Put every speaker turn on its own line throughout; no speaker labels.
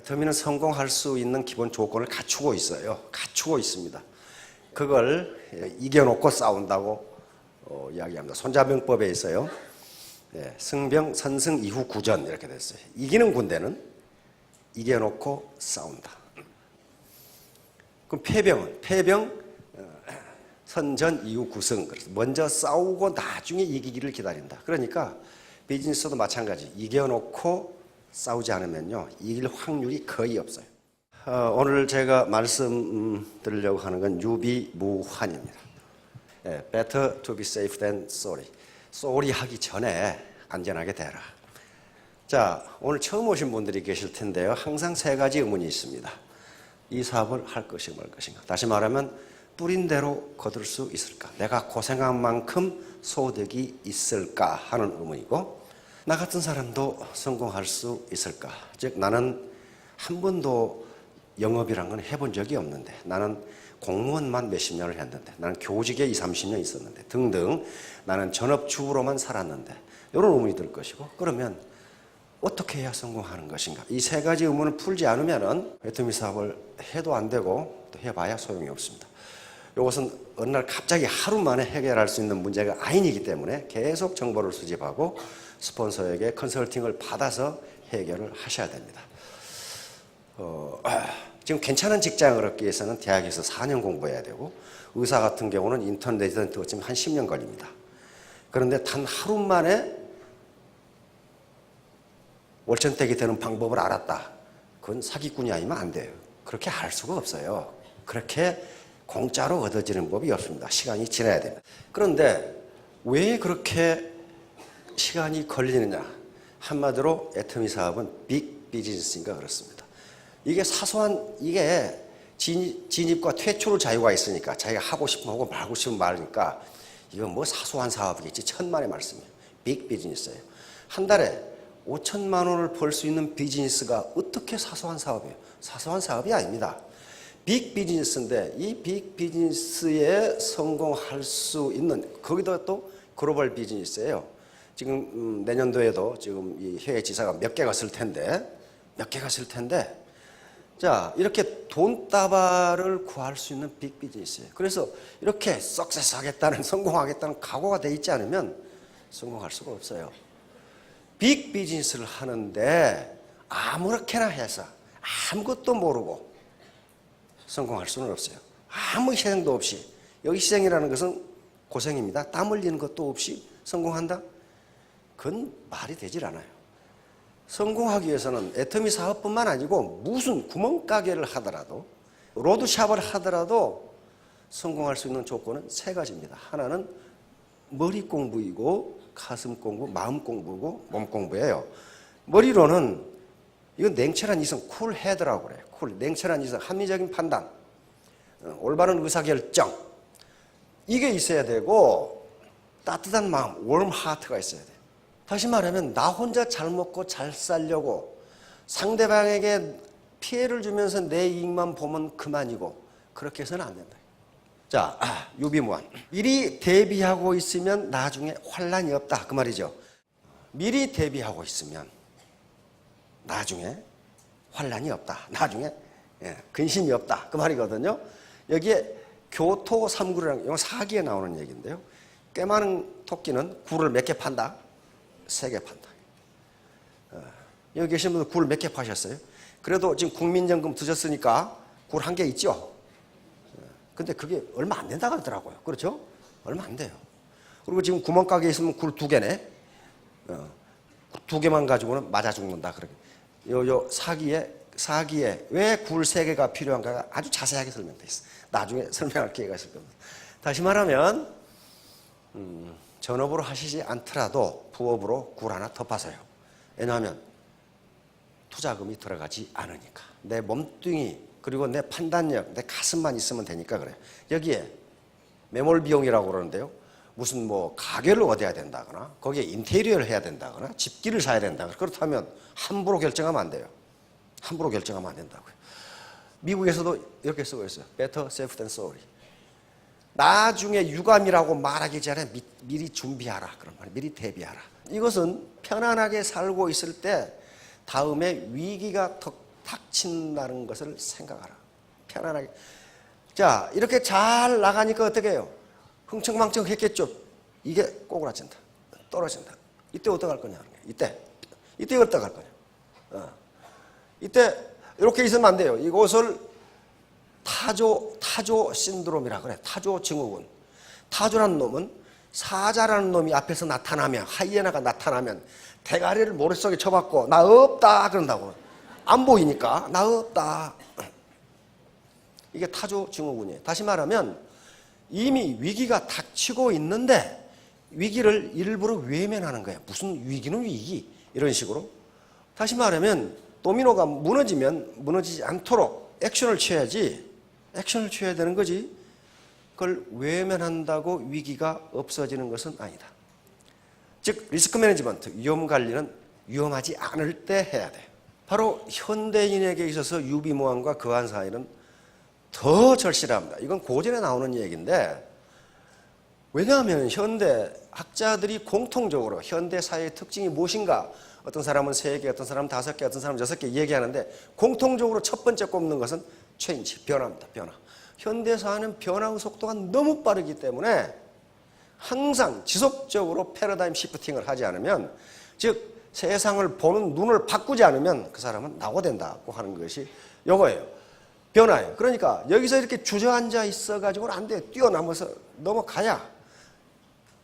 애터미는 성공할 수 있는 기본 조건을 갖추고 있어요. 갖추고 있습니다. 그걸 이겨놓고 싸운다고 이야기합니다. 손자병법에 있어요. 승병, 선승, 이후 구전 이렇게 됐어요. 이기는 군대는 이겨놓고 싸운다. 그럼 패병은? 패병, 선전, 이후 구승. 먼저 싸우고 나중에 이기기를 기다린다. 그러니까 비즈니스도 마찬가지. 이겨놓고 싸우지 않으면요, 이길 확률이 거의 없어요. 오늘 제가 말씀드리려고 하는 건 유비무환입니다. Better to be safe than sorry. sorry 하기 전에 안전하게 되라. 자, 오늘 처음 오신 분들이 계실 텐데요. 항상 세 가지 의문이 있습니다. 이 사업을 할 것인가 말 것인가. 다시 말하면 뿌린 대로 거둘 수 있을까? 내가 고생한 만큼 소득이 있을까 하는 의문이고, 나 같은 사람도 성공할 수 있을까? 즉 나는 한 번도 영업이란 건 해본 적이 없는데, 나는 공무원만 몇십 년을 했는데, 나는 교직에 20, 30년 있었는데 등등, 나는 전업주부로만 살았는데, 이런 의문이 들 것이고, 그러면 어떻게 해야 성공하는 것인가? 이 세 가지 의문을 풀지 않으면 애터미 사업을 해도 안 되고 또 해봐야 소용이 없습니다. 이것은 어느 날 갑자기 하루 만에 해결할 수 있는 문제가 아니기 때문에 계속 정보를 수집하고 스폰서에게 컨설팅을 받아서 해결을 하셔야 됩니다. 지금 괜찮은 직장을 얻기 위해서는 대학에서 4년 공부해야 되고, 의사 같은 경우는 인턴 레지던트 어쩌면 한 10년 걸립니다. 그런데 단 하루 만에 월천택이 되는 방법을 알았다. 그건 사기꾼이 아니면 안 돼요. 그렇게 할 수가 없어요. 그렇게 공짜로 얻어지는 법이 없습니다. 시간이 지나야 됩니다. 그런데 왜 그렇게 시간이 걸리느냐? 한마디로 애터미 사업은 빅 비즈니스인가 그렇습니다. 이게 사소한, 이게 진입과 퇴출 자유가 있으니까 자기가 하고 싶으면 하고 말고 싶으면 말니까 이건 뭐 사소한 사업이겠지. 천만의 말씀이에요. 빅 비즈니스예요. 한 달에 5천만 원을 벌 수 있는 비즈니스가 어떻게 사소한 사업이에요? 사소한 사업이 아닙니다. 빅 비즈니스인데 이 빅 비즈니스에 성공할 수 있는, 거기다 또 글로벌 비즈니스예요. 지금 내년도에도 지금 이 해외 지사가 몇 개가 쓸 텐데, 자, 이렇게 돈다발을 구할 수 있는 빅 비즈니스예요. 그래서 이렇게 석세스 하겠다는, 성공하겠다는 각오가 돼 있지 않으면 성공할 수가 없어요. 빅 비즈니스를 하는데 아무렇게나 해서 아무것도 모르고 성공할 수는 없어요. 아무 희생도 없이. 여기 희생이라는 것은 고생입니다. 땀 흘리는 것도 없이 성공한다? 그건 말이 되질 않아요. 성공하기 위해서는 애터미 사업뿐만 아니고 무슨 구멍가게를 하더라도, 로드샵을 하더라도 성공할 수 있는 조건은 세 가지입니다. 하나는 머리 공부이고, 가슴 공부, 마음 공부고, 몸 공부예요. 머리로는 이건 냉철한 이성, 쿨헤드라고 그래요. 냉철한 이성, 합리적인 판단, 올바른 의사결정, 이게 있어야 되고, 따뜻한 마음, warm heart가 있어야 돼요. 다시 말하면 나 혼자 잘 먹고 잘 살려고 상대방에게 피해를 주면서 내 이익만 보면 그만이고, 그렇게 해서는 안 된다. 자, 유비무환. 미리 대비하고 있으면 나중에 환란이 없다, 그 말이죠. 미리 대비하고 있으면 나중에 환란이 없다, 나중에 근심이 없다, 그 말이거든요. 여기에 교토 삼구르랑, 이건 사기에 나오는 얘기인데요. 꽤 많은 토끼는 굴을 몇 개 판다? 3개 판다. 여기 계신 분들 굴 몇 개 파셨어요? 그래도 지금 국민연금 드셨으니까 굴 1개 있죠? 근데 그게 얼마 안 된다고 하더라고요. 그렇죠? 얼마 안 돼요. 그리고 지금 구멍가게에 있으면 굴 2개네? 2개만 가지고는 맞아 죽는다. 요 사기에 왜 굴 3개가 필요한가가 아주 자세하게 설명되어 있어요. 나중에 설명할 기회가 있을 겁니다. 다시 말하면, 전업으로 하시지 않더라도 부업으로 굴 하나 더 파세요. 왜냐하면 투자금이 들어가지 않으니까. 내 몸뚱이, 그리고 내 판단력, 내 가슴만 있으면 되니까 그래요. 여기에 매몰 비용이라고 그러는데요. 무슨 뭐 가게를 얻어야 된다거나, 거기에 인테리어를 해야 된다거나, 집기를 사야 된다거나, 그렇다면 함부로 결정하면 안 돼요. 함부로 결정하면 안 된다고요. 미국에서도 이렇게 쓰고 있어요. Better safe than sorry. 나중에 유감이라고 말하기 전에 미리 준비하라. 그런 말, 미리 대비하라. 이것은 편안하게 살고 있을 때 다음에 위기가 턱 닥친다는 것을 생각하라. 편안하게. 자, 이렇게 잘 나가니까 어떻게 해요? 흥청망청 했겠죠. 이게 꼬그라진다. 떨어진다. 이때 어떡할 거냐. 이때 어떡할 거냐. 이때 이렇게 있으면 안 돼요. 이것을 타조 신드롬이라 그래. 타조 증후군. 타조라는 놈은 사자라는 놈이 앞에서 나타나면, 하이에나가 나타나면 대가리를 머릿속에 쳐박고 나 없다 그런다고. 안 보이니까 나 없다. 이게 타조 증후군이에요. 다시 말하면 이미 위기가 닥치고 있는데 위기를 일부러 외면하는 거예요. 무슨 위기는 위기. 이런 식으로. 다시 말하면 도미노가 무너지면 무너지지 않도록 액션을 취해야지. 액션을 취해야 되는 거지. 그걸 외면한다고 위기가 없어지는 것은 아니다. 즉 리스크 매니지먼트, 위험 관리는 위험하지 않을 때 해야 돼. 바로 현대인에게 있어서 유비무환과 거한 사이는 더 절실합니다. 이건 고전에 나오는 얘기인데, 왜냐하면 현대 학자들이 공통적으로 현대 사회의 특징이 무엇인가, 어떤 사람은 3개, 어떤 사람은 5개, 어떤 사람은 6개 얘기하는데 공통적으로 첫 번째 꼽는 것은 체인지, 변화입니다. 변화. 현대 사회는 변화의 속도가 너무 빠르기 때문에 항상 지속적으로 패러다임 시프팅을 하지 않으면, 즉 세상을 보는 눈을 바꾸지 않으면 그 사람은 낙오된다고 하는 것이 요거예요. 변화예요. 그러니까 여기서 이렇게 주저앉아 있어가지고는 안 돼요. 뛰어넘어서 넘어가야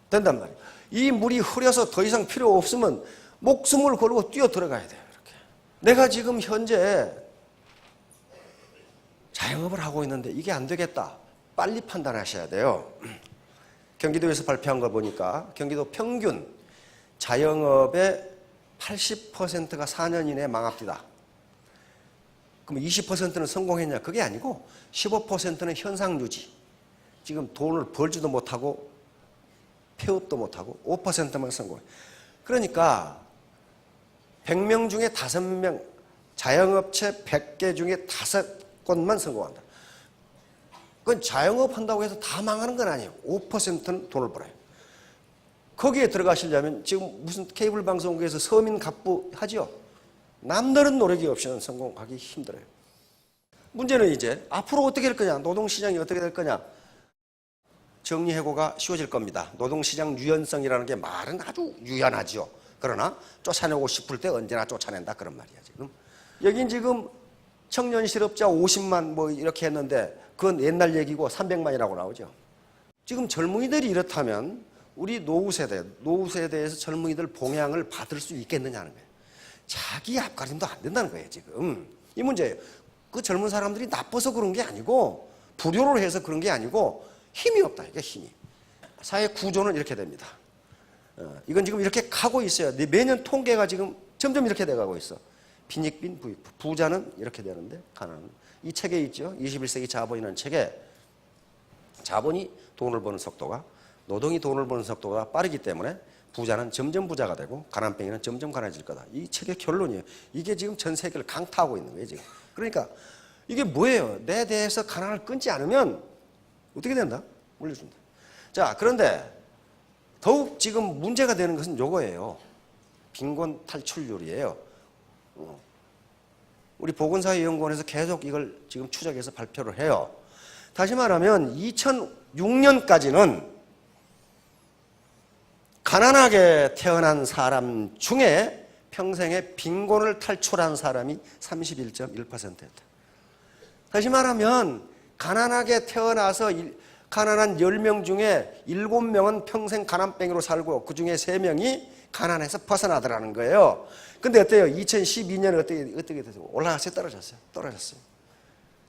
된단 말이에요. 이 물이 흐려서 더 이상 필요 없으면 목숨을 걸고 뛰어 들어가야 돼요. 이렇게. 내가 지금 현재 자영업을 하고 있는데 이게 안 되겠다. 빨리 판단하셔야 돼요. 경기도에서 발표한 거 보니까 경기도 평균 자영업의 80%가 4년 이내에 망합니다. 그럼 20%는 성공했냐? 그게 아니고 15%는 현상 유지. 지금 돈을 벌지도 못하고 폐업도 못하고 5%만 성공해. 그러니까 100명 중에 5명, 자영업체 100개 중에 5곳만 성공한다. 그건 자영업 한다고 해서 다 망하는 건 아니에요. 5%는 돈을 벌어요. 거기에 들어가시려면 지금 무슨 케이블 방송국에서 서민 갑부 하죠? 남다른 노력이 없이는 성공하기 힘들어요. 문제는 이제 앞으로 어떻게 될 거냐, 노동시장이 어떻게 될 거냐, 정리해고가 쉬워질 겁니다. 노동시장 유연성이라는 게 말은 아주 유연하죠. 그러나 쫓아내고 싶을 때 언제나 쫓아낸다 그런 말이야. 지금 여긴 지금 청년 실업자 50만 뭐 이렇게 했는데 그건 옛날 얘기고 300만이라고 나오죠. 지금 젊은이들이 이렇다면 우리 노후 세대에서 젊은이들 봉양을 받을 수 있겠느냐는 거예요. 자기 앞가림도 안 된다는 거예요. 지금 이 문제예요. 그 젊은 사람들이 나빠서 그런 게 아니고, 불효를 해서 그런 게 아니고 힘이 없다. 이게 힘이. 사회 구조는 이렇게 됩니다. 이건 지금 이렇게 가고 있어요. 매년 통계가 지금 점점 이렇게 돼가고 있어. 빈익빈 부익부. 부자는 이렇게 되는데 가난은. 이 책에 있죠. 21세기 자본이라는 책에 자본이 돈을 버는 속도가, 노동이 돈을 버는 속도가 빠르기 때문에 부자는 점점 부자가 되고 가난뱅이는 점점 가난해질 거다. 이 책의 결론이에요. 이게 지금 전 세계를 강타하고 있는 거예요. 지금. 그러니까 이게 뭐예요? 내 대해서 가난을 끊지 않으면 어떻게 된다? 올려준다. 자, 그런데 더욱 지금 문제가 되는 것은 요거예요. 빈곤 탈출률이에요. 우리 보건사회연구원에서 계속 이걸 지금 추적해서 발표를 해요. 다시 말하면 2006년까지는 가난하게 태어난 사람 중에 평생에 빈곤을 탈출한 사람이 31.1%였다. 다시 말하면 가난하게 태어나서 가난한 10명 중에 7명은 평생 가난뱅이로 살고 그중에 3명이 가난해서 벗어나더라는 거예요. 근데 어때요? 2012년에 어떻게 됐어요? 올라갔어요? 떨어졌어요.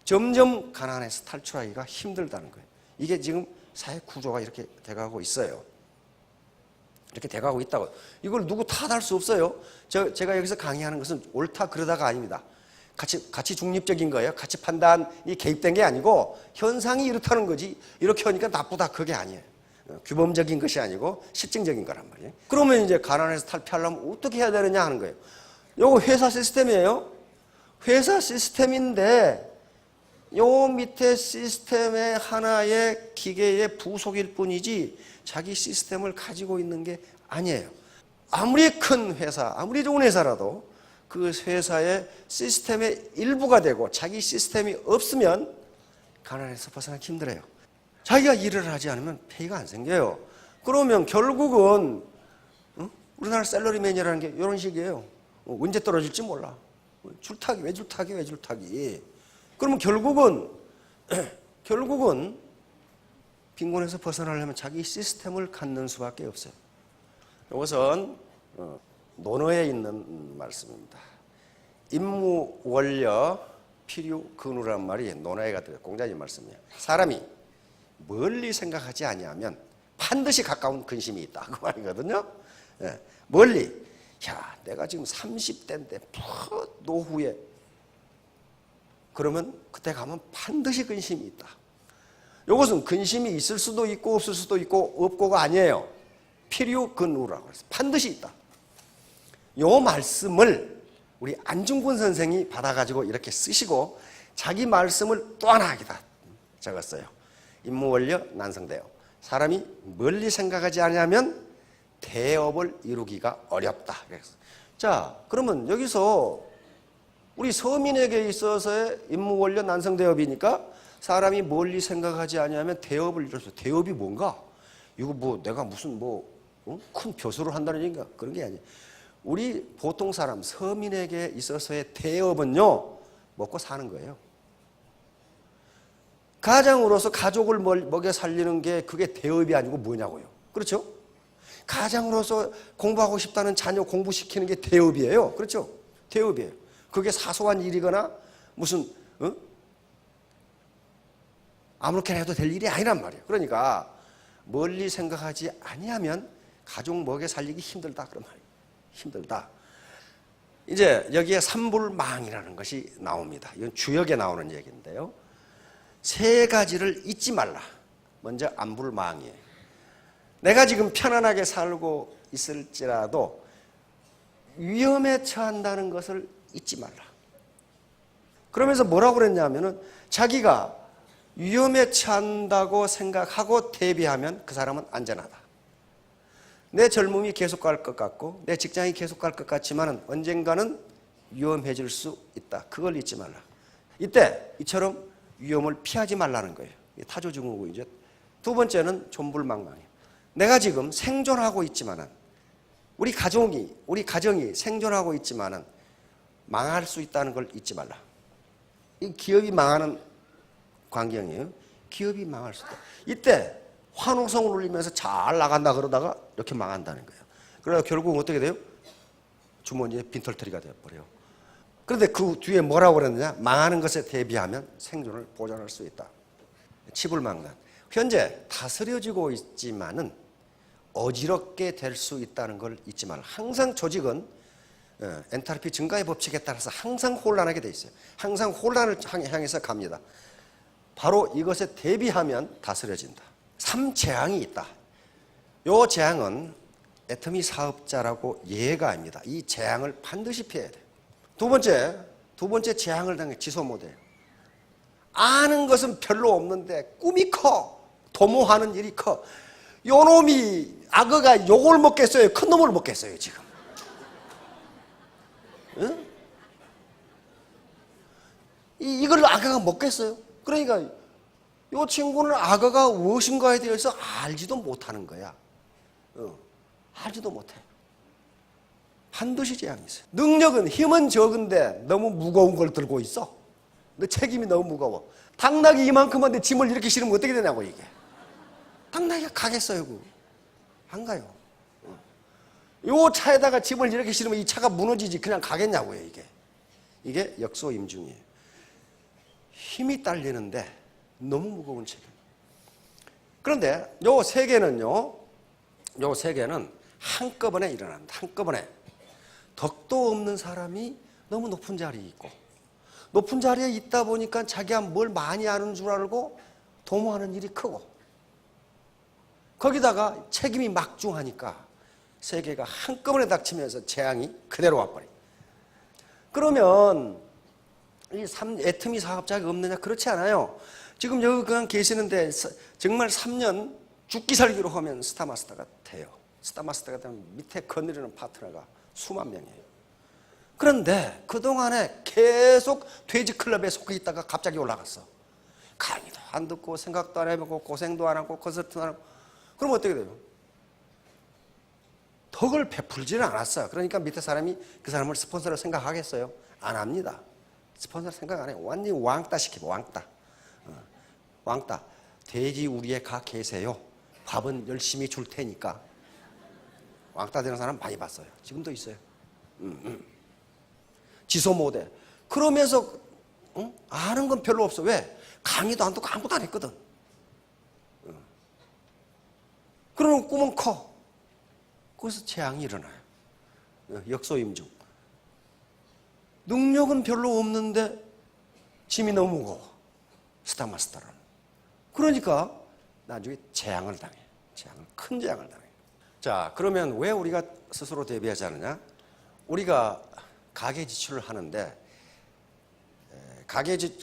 점점 가난해서 탈출하기가 힘들다는 거예요. 이게 지금 사회 구조가 이렇게 돼가고 있어요. 이렇게 돼가고 있다고. 이걸 누구 탓할 수 없어요. 제가 여기서 강의하는 것은 옳다 그러다가 아닙니다. 같이 중립적인 거예요. 같이 판단이 개입된 게 아니고 현상이 이렇다는 거지. 이렇게 하니까 나쁘다 그게 아니에요. 규범적인 것이 아니고 실증적인 거란 말이에요. 그러면 이제 가난해서 탈피하려면 어떻게 해야 되느냐 하는 거예요. 요거 회사 시스템이에요. 회사 시스템인데 요 밑에 시스템의 하나의 기계의 부속일 뿐이지 자기 시스템을 가지고 있는 게 아니에요. 아무리 큰 회사, 아무리 좋은 회사라도 그 회사의 시스템의 일부가 되고 자기 시스템이 없으면 가난에서 벗어나기 힘들어요. 자기가 일을 하지 않으면 페이가 안 생겨요. 그러면 결국은 우리나라 샐러리맨이라는 게 이런 식이에요. 언제 떨어질지 몰라. 줄타기, 왜 줄타기, 왜 줄타기. 그러면 결국은 빈곤에서 벗어나려면 자기 시스템을 갖는 수밖에 없어요. 이것은 논어에 있는 말씀입니다. 임무원려 필요근우란 말이 논어에가 들어요. 공자님 말씀이에요. 사람이 멀리 생각하지 아니하면 반드시 가까운 근심이 있다. 그 말이거든요. 예, 멀리. 야, 내가 지금 30대인데 노후에 그러면 그때 가면 반드시 근심이 있다. 이것은 근심이 있을 수도 있고 없을 수도 있고 없고가 아니에요. 필요근우라고 해서 반드시 있다. 이 말씀을 우리 안중근 선생이 받아가지고 이렇게 쓰시고 자기 말씀을 또 하나 하기다 적었어요. 임무원려 난성대업. 사람이 멀리 생각하지 않으면 대업을 이루기가 어렵다. 그래서 자, 그러면 여기서 우리 서민에게 있어서의 임무원려 난성대업이니까 사람이 멀리 생각하지 않으면 대업을 이루어서 대업이 뭔가? 이거 뭐 내가 무슨 큰 교수를 한다는 얘기인가? 그런 게 아니에요. 우리 보통 사람 서민에게 있어서의 대업은요, 먹고 사는 거예요. 가장으로서 가족을 먹여 살리는 게 그게 대업이 아니고 뭐냐고요. 그렇죠? 가장으로서 공부하고 싶다는 자녀 공부시키는 게 대업이에요. 그렇죠? 대업이에요. 그게 사소한 일이거나 무슨 아무렇게나 해도 될 일이 아니란 말이에요. 그러니까 멀리 생각하지 아니하면 가족 먹여 살리기 힘들다 그런 말이에요. 힘들다. 이제 여기에 삼불망이라는 것이 나옵니다. 이건 주역에 나오는 얘기인데요. 세 가지를 잊지 말라. 먼저 안불망이에요. 내가 지금 편안하게 살고 있을지라도 위험에 처한다는 것을 잊지 말라. 그러면서 뭐라고 그랬냐면은 자기가 위험에 처한다고 생각하고 대비하면 그 사람은 안전하다. 내 젊음이 계속 갈 것 같고 내 직장이 계속 갈 것 같지만 언젠가는 위험해질 수 있다. 그걸 잊지 말라. 이때 이처럼 위험을 피하지 말라는 거예요. 타조증후군이죠. 두 번째는 존불망망이에요. 내가 지금 생존하고 있지만은 우리 가정이 생존하고 있지만은 망할 수 있다는 걸 잊지 말라. 이 기업이 망하는 광경이에요. 기업이 망할 수 있다. 이때 환호성을 울리면서 잘 나간다 그러다가 이렇게 망한다는 거예요. 그러다 결국 어떻게 돼요? 주머니에 빈털터리가 되어버려요. 그런데 그 뒤에 뭐라고 그랬느냐? 망하는 것에 대비하면 생존을 보장할 수 있다. 치불망란. 현재 다스려지고 있지만은 어지럽게 될 수 있다는 걸 잊지 말라. 항상 조직은 엔탈피 증가의 법칙에 따라서 항상 혼란하게 돼 있어요. 항상 혼란을 향해서 갑니다. 바로 이것에 대비하면 다스려진다. 3재앙이 있다. 이 재앙은 애터미 사업자라고 예가 아닙니다. 이 재앙을 반드시 피해야 돼요. 두 번째 재앙을 당해 지소 못해요. 아는 것은 별로 없는데 꿈이 커. 도모하는 일이 커. 요 놈이 악어가 요걸 먹겠어요? 큰 놈을 먹겠어요 지금? 응? 이걸 악어가 먹겠어요? 그러니까 이 친구는 악어가 무엇인가에 대해서 알지도 못하는 거야. 알지도 못해. 반드시 재앙이 있어요. 능력은 힘은 적은데 너무 무거운 걸 들고 있어. 너 책임이 너무 무거워. 당나귀 이만큼한데 짐을 이렇게 실으면 어떻게 되냐고 이게. 당나귀가 가겠어요? 안 가요. 요 차에다가 짐을 이렇게 실으면 이 차가 무너지지 그냥 가겠냐고요 이게. 이게 역소임중이에요. 힘이 딸리는데 너무 무거운 책임. 그런데 요 세 개는 한꺼번에 일어납니다. 한꺼번에. 덕도 없는 사람이 너무 높은 자리에 있고 높은 자리에 있다 보니까 자기가 뭘 많이 아는 줄 알고 도모하는 일이 크고 거기다가 책임이 막중하니까 세 개가 한꺼번에 닥치면서 재앙이 그대로 와버려요. 그러면 이 애터미 사업자가 없느냐? 그렇지 않아요. 지금 여기 그냥 계시는데 정말 3년 죽기 살기로 하면 스타마스터가 돼요. 스타마스터가 되면 밑에 거느리는 파트너가 수만 명이에요. 그런데 그동안에 계속 돼지클럽에 속해 있다가 갑자기 올라갔어. 강의도 안 듣고 생각도 안 해보고 고생도 안 하고 콘서트도 안 하고. 그럼 어떻게 돼요? 덕을 베풀지는 않았어요. 그러니까 밑에 사람이 그 사람을 스폰서로 생각하겠어요? 안 합니다. 스폰서로 생각 안 해요. 완전히 왕따 시키고 왕따. 왕따. 돼지 우리에 가 계세요. 밥은 열심히 줄 테니까. 왕따 되는 사람 많이 봤어요. 지금도 있어요. 지소 모델. 그러면서 아는 건 별로 없어. 왜? 강의도 안 듣고 아무것도 안 했거든. 그러면 꿈은 커. 거기서 재앙이 일어나요. 역소임중. 능력은 별로 없는데 짐이 너무 무거워. 스타마스터라는. 그러니까 나중에 재앙을 당해. 큰 재앙을 당해. 자, 그러면 왜 우리가 스스로 대비하지 않느냐? 우리가 가계 지출을 하는데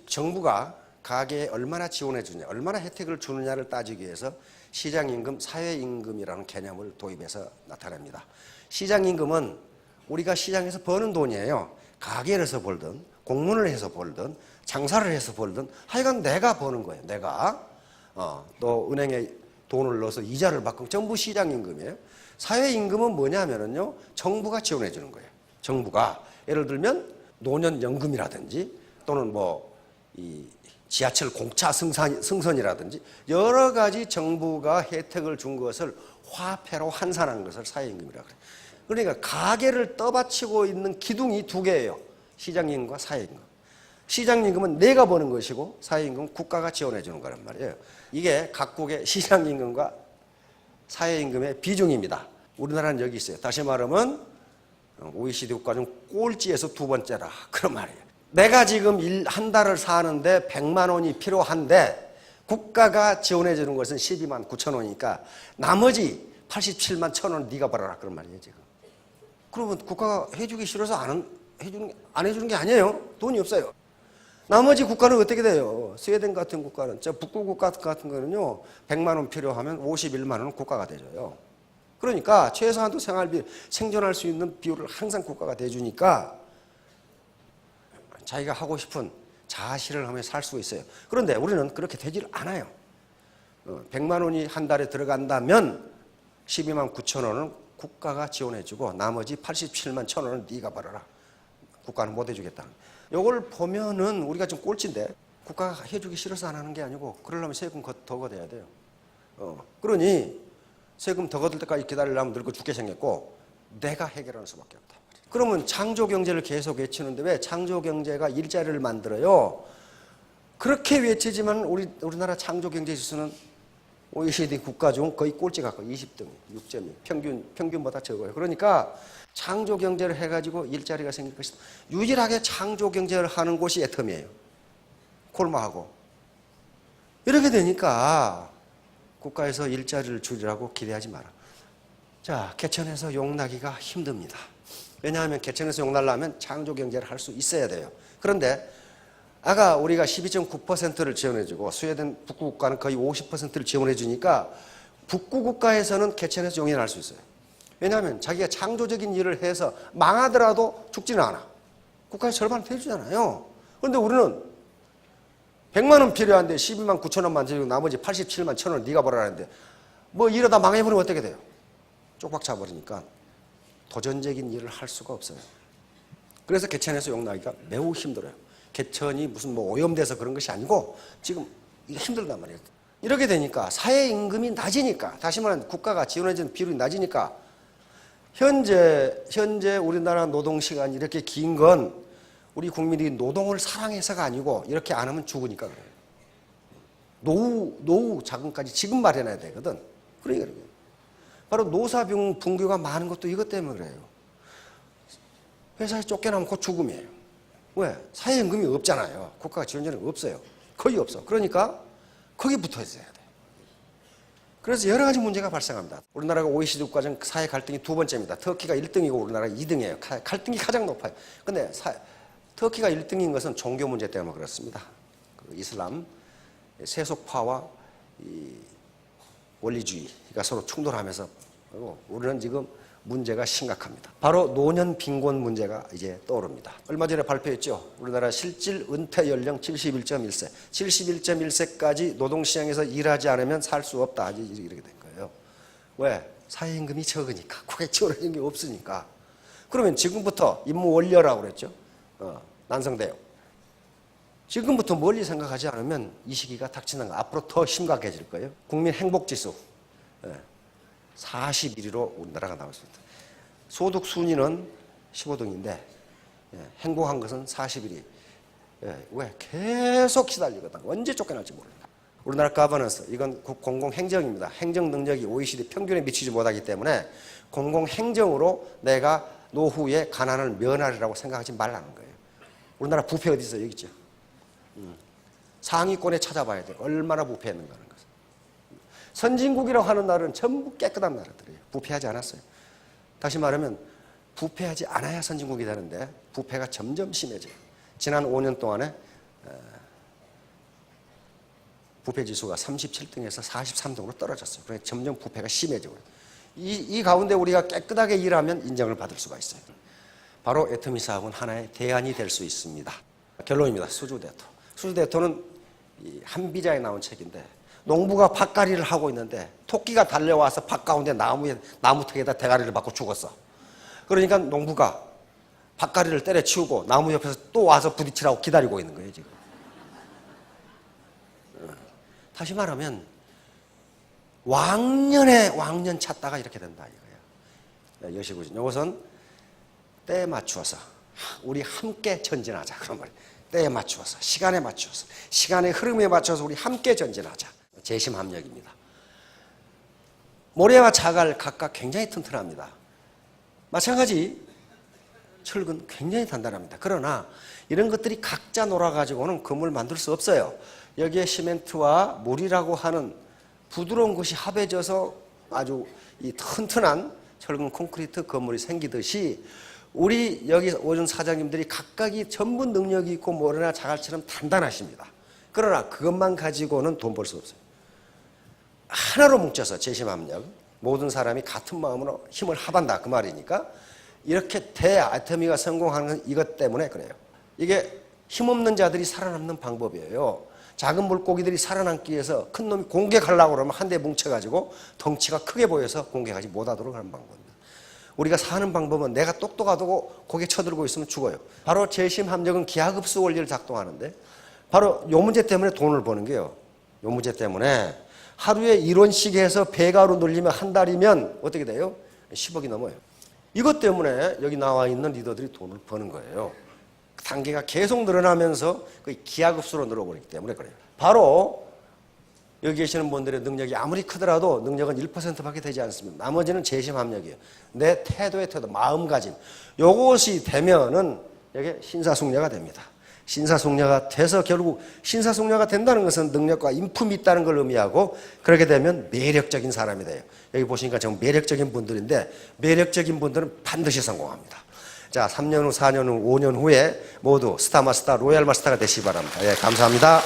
정부가 가계에 얼마나 지원해 주느냐, 얼마나 혜택을 주느냐를 따지기 위해서 시장임금, 사회임금이라는 개념을 도입해서 나타냅니다. 시장임금은 우리가 시장에서 버는 돈이에요. 가게를 해서 벌든 공문을 해서 벌든 장사를 해서 벌든 하여간 내가 버는 거예요. 내가 또 은행에 돈을 넣어서 이자를 받고 전부 시장임금이에요. 사회임금은 뭐냐면요, 정부가 지원해 주는 거예요. 정부가 예를 들면 노년연금이라든지 또는 이 지하철 공차 승선이라든지 여러 가지 정부가 혜택을 준 것을 화폐로 환산한 것을 사회임금이라고 그래요. 그러니까 가계를 떠받치고 있는 기둥이 두 개예요. 시장임금과 사회임금. 시장임금은 내가 버는 것이고 사회임금은 국가가 지원해 주는 거란 말이에요. 이게 각국의 시장임금과 사회임금의 비중입니다. 우리나라는 여기 있어요. 다시 말하면 OECD 국가 중 꼴찌에서 두 번째라. 그런 말이에요. 내가 지금 한 달을 사는데 100만 원이 필요한데 국가가 지원해 주는 것은 12만 9천 원이니까 나머지 87만 1천 원 네가 벌어라. 그런 말이에요 지금. 그러면 국가가 해주기 싫어서 안 해주는 게 아니에요. 돈이 없어요. 나머지 국가는 어떻게 돼요? 스웨덴 같은 국가는, 북구 국가 같은 거는요, 100만 원 필요하면 51만 원은 국가가 대줘요. 그러니까 최소한도 생활비, 생존할 수 있는 비율을 항상 국가가 대주니까 자기가 하고 싶은 자아실을 하며 살 수 있어요. 그런데 우리는 그렇게 되질 않아요. 100만 원이 한 달에 들어간다면 12만 9천 원은 국가가 지원해주고 나머지 87만 1천 원은 네가 벌어라. 국가는 못 해주겠다. 이걸 보면은 우리가 좀 꼴찌인데 국가가 해주기 싫어서 안 하는 게 아니고 그러려면 세금 더 걷어야 돼요. 그러니 세금 더 걷을 때까지 기다리려면 늙어 죽게 생겼고 내가 해결하는 수밖에 없다. 그러면 창조경제를 계속 외치는데 왜 창조경제가 일자리를 만들어요? 그렇게 외치지만 우리나라 창조경제 지수는 OECD 국가 중 거의 꼴찌 가까워 20등, 6점이 평균보다 적어요. 그러니까 창조경제를 해가지고 일자리가 생길 것이다. 유일하게 창조경제를 하는 곳이 애텀이에요. 콜마하고. 이렇게 되니까 국가에서 일자리를 줄이라고 기대하지 마라. 자, 개천에서 용나기가 힘듭니다. 왜냐하면 개천에서 용날려면 창조경제를 할 수 있어야 돼요. 그런데 아까 우리가 12.9%를 지원해주고 스웨덴 북구 국가는 거의 50%를 지원해주니까 북구 국가에서는 개천에서 용인할 수 있어요. 왜냐하면 자기가 창조적인 일을 해서 망하더라도 죽지는 않아. 국가에서 절반을 해주잖아요. 그런데 우리는 100만 원 필요한데 12만 9천 원만 주고 나머지 87만 1천 원 네가 벌어라는데 뭐 이러다 망해버리면 어떻게 돼요? 쪽박 차버리니까 도전적인 일을 할 수가 없어요. 그래서 개천에서 용나기가 매우 힘들어요. 개천이 무슨 오염돼서 그런 것이 아니고 지금 이게 힘들단 말이에요. 이렇게 되니까 사회임금이 낮으니까, 다시 말하면 국가가 지원해주는 비율이 낮으니까 현재 우리나라 노동시간이 이렇게 긴 건 우리 국민이 노동을 사랑해서가 아니고 이렇게 안 하면 죽으니까 그래요. 노후 자금까지 지금 마련해야 되거든. 그러니까 바로 노사분규가 많은 것도 이것 때문에 그래요. 회사에 쫓겨나면 곧 죽음이에요. 왜? 사회임금이 없잖아요. 국가가 지원자는 없어요. 거의 없어. 그러니까 거기 붙어 있어야 돼. 그래서 여러 가지 문제가 발생합니다. 우리나라가 OECD 국가 중 사회 갈등이 두 번째입니다. 터키가 1등이고 우리나라가 2등이에요. 갈등이 가장 높아요. 그런데 터키가 1등인 것은 종교 문제 때문에 그렇습니다. 이슬람 세속파와 원리주의가 서로 충돌하면서 우리는 지금 문제가 심각합니다. 바로 노년 빈곤 문제가 이제 떠오릅니다. 얼마 전에 발표했죠. 우리나라 실질 은퇴 연령 71.1세, 71.1세까지 노동시장에서 일하지 않으면 살 수 없다. 이렇게 된 거예요. 왜? 사회임금이 적으니까, 그게 지원해준 게 없으니까. 그러면 지금부터 임무 원료라고 그랬죠. 난성대요. 지금부터 멀리 생각하지 않으면 이 시기가 닥치는 거 앞으로 더 심각해질 거예요. 국민 행복지수 41위로 우리나라가 나왔습니다. 소득 순위는 15등인데 행복한 것은 41위. 왜? 계속 시달리거든. 언제 쫓겨날지 모릅니다. 우리나라 가버넌스, 이건 공공행정입니다. 행정 능력이 OECD 평균에 미치지 못하기 때문에 공공행정으로 내가 노후에 가난을 면하리라고 생각하지 말라는 거예요. 우리나라 부패 어디 있어요? 여기 있죠. 상위권에 찾아봐야 돼요. 얼마나 부패했는가 하는 것은. 선진국이라고 하는 나라는 전부 깨끗한 나라들이에요. 부패하지 않았어요. 다시 말하면 부패하지 않아야 선진국이 되는데 부패가 점점 심해져요. 지난 5년 동안에 부패 지수가 37등에서 43등으로 떨어졌어요. 그래서 점점 부패가 심해지고 이 가운데 우리가 깨끗하게 일하면 인정을 받을 수가 있어요. 바로 애터미 사업은 하나의 대안이 될 수 있습니다. 결론입니다. 수주대토. 수주대토는 한비자에 나온 책인데 농부가 밭갈이를 하고 있는데 토끼가 달려와서 밭 가운데 나무턱에다 대가리를 맞고 죽었어. 그러니까 농부가 밭갈이를 때려치우고 나무 옆에서 또 와서 부딪히라고 기다리고 있는 거예요, 지금. 다시 말하면 왕년 찾다가 이렇게 된다 이거예요. 여시고진. 이것은 때에 맞추어서 우리 함께 전진하자 그런 말이에요. 때에 맞추어서, 시간에 맞추어서, 시간의 흐름에 맞춰서 우리 함께 전진하자. 재심합력입니다. 모래와 자갈 각각 굉장히 튼튼합니다. 마찬가지 철근 굉장히 단단합니다. 그러나 이런 것들이 각자 놀아가지고는 건물 만들 수 없어요. 여기에 시멘트와 물이라고 하는 부드러운 것이 합해져서 아주 이 튼튼한 철근 콘크리트 건물이 생기듯이 우리 여기 오전 사장님들이 각각이 전부 능력이 있고 모래나 자갈처럼 단단하십니다. 그러나 그것만 가지고는 돈 벌 수 없어요. 하나로 뭉쳐서 재심합력, 모든 사람이 같은 마음으로 힘을 합한다 그 말이니까 이렇게 대아토미가 성공하는 건 이것 때문에 그래요. 이게 힘없는 자들이 살아남는 방법이에요. 작은 물고기들이 살아남기 위해서 큰 놈이 공격하려고 그러면 한 대 뭉쳐가지고 덩치가 크게 보여서 공격하지 못하도록 하는 방법입니다. 우리가 사는 방법은 내가 똑똑하다고 고개 쳐들고 있으면 죽어요. 바로 재심합력은 기하급수 원리를 작동하는데 바로 요 문제 때문에 돈을 버는 게요. 요 문제 때문에 하루에 1원씩 해서 배가로 늘리면 한 달이면 어떻게 돼요? 10억이 넘어요. 이것 때문에 여기 나와 있는 리더들이 돈을 버는 거예요. 단계가 계속 늘어나면서 기하급수로 늘어버리기 때문에 그래요. 바로 여기 계시는 분들의 능력이 아무리 크더라도 능력은 1%밖에 되지 않습니다. 나머지는 재심합력이에요. 내 태도의 태도, 마음가짐. 요것이 되면은 여기 신사숙녀가 됩니다. 신사숙녀가 돼서 결국 신사숙녀가 된다는 것은 능력과 인품이 있다는 걸 의미하고 그렇게 되면 매력적인 사람이 돼요. 여기 보시니까 정말 매력적인 분들인데 매력적인 분들은 반드시 성공합니다. 자, 3년 후, 4년 후, 5년 후에 모두 스타마스터, 로얄마스터가 되시기 바랍니다. 예, 감사합니다.